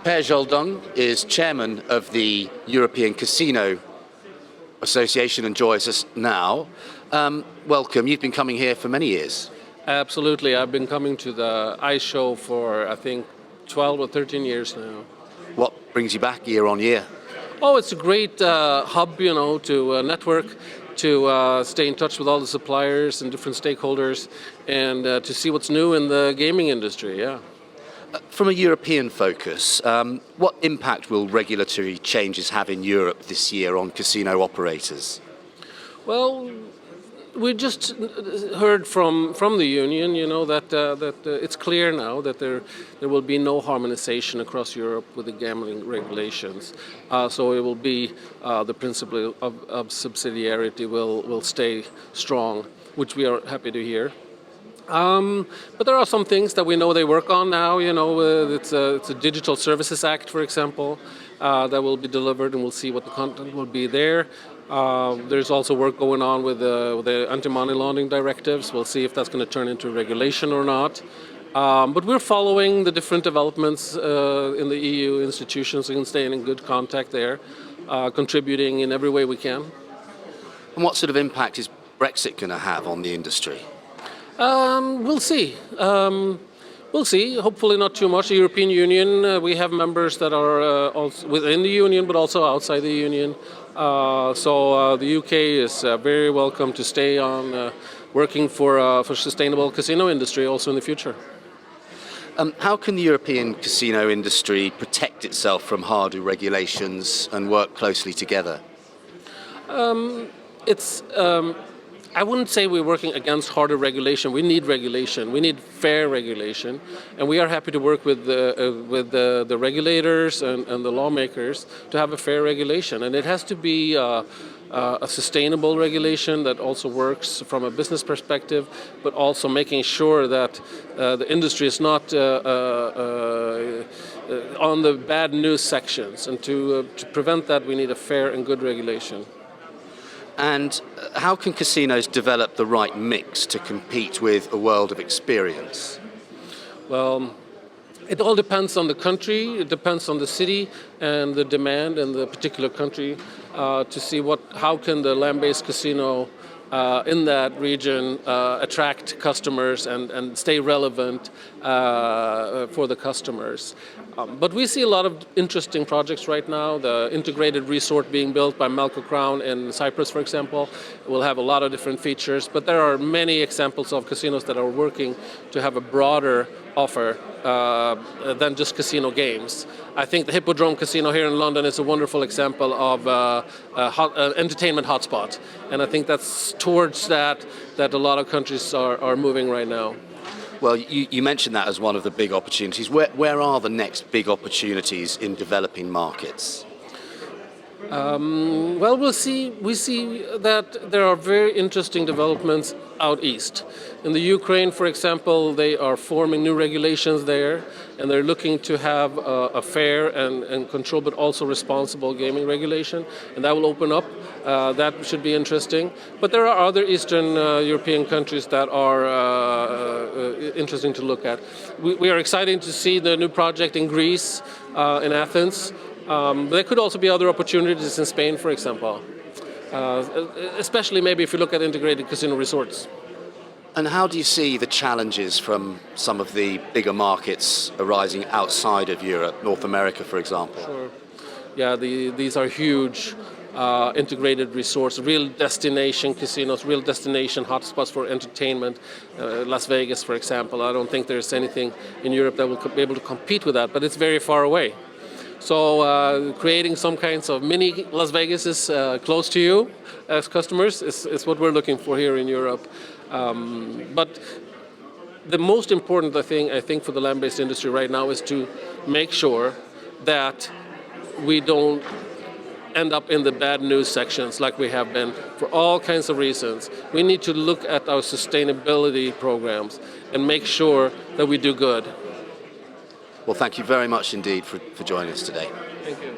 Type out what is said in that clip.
Jaldung is chairman of the European Casino Association and joins us now. Welcome. You've been coming here for many years. Absolutely. I've been coming to the ICE show for, I think, 12 or 13 years now. What brings you back year on year? Oh, it's a great hub, to network, to stay in touch with all the suppliers and different stakeholders, and to see what's new in the gaming industry, yeah. From a European focus, what impact will regulatory changes have in Europe this year on casino operators? Well, we just heard from the union, that it's clear now that there will be no harmonization across Europe with the gambling regulations. So it will be the principle of subsidiarity will stay strong, which we are happy to hear. But there are some things that we know they work on now. It's a Digital Services Act, for example, that will be delivered, and we'll see what the content will be there. There's also work going on with the anti-money laundering directives. We'll see if that's going to turn into regulation or not. But we're following the different developments in the EU institutions and staying in good contact there, contributing in every way we can. And what sort of impact is Brexit going to have on the industry? We'll see. We'll see. Hopefully not too much. The European Union, we have members that are also within the Union, but also outside the Union. So the UK is very welcome to stay on working for sustainable casino industry also in the future. How can the European casino industry protect itself from harder regulations and work closely together? I wouldn't say we're working against harder regulation. We need regulation. We need fair regulation, and we are happy to work with the regulators and the lawmakers to have a fair regulation. And it has to be a sustainable regulation that also works from a business perspective, but also making sure that the industry is not on the bad news sections. And to prevent that, we need a fair and good regulation. And how can casinos develop the right mix to compete with a world of experience? Well, it all depends on the country, it depends on the city and the demand in the particular country to see how can the land-based casino in that region attract customers and stay relevant for the customers. But we see a lot of interesting projects right now. The integrated resort being built by Malco Crown in Cyprus, for example, will have a lot of different features. But there are many examples of casinos that are working to have a broader offer than just casino games. I think the Hippodrome Casino here in London is a wonderful example of entertainment hotspot. And I think that's towards that a lot of countries are moving right now. Well, you mentioned that as one of the big opportunities. Where are the next big opportunities in developing markets? Well, we see that there are very interesting developments out east. In the Ukraine, for example, they are forming new regulations there, and they're looking to have a fair and controlled but also responsible gaming regulation, and that will open up. That should be interesting. But there are other Eastern European countries that are interesting to look at. We are excited to see the new project in Greece, in Athens. But there could also be other opportunities in Spain, for example, especially maybe if you look at integrated casino resorts. And how do you see the challenges from some of the bigger markets arising outside of Europe, North America, for example? Sure. Yeah, these are huge integrated resorts, real destination casinos, real destination hotspots for entertainment. Las Vegas, for example. I don't think there's anything in Europe that will be able to compete with that, but it's very far away. So creating some kinds of mini Las Vegas is close to you as customers is what we're looking for here in Europe. But the most important thing, I think, for the land-based industry right now is to make sure that we don't end up in the bad news sections like we have been for all kinds of reasons. We need to look at our sustainability programs and make sure that we do good. Well, thank you very much indeed for joining us today. Thank you.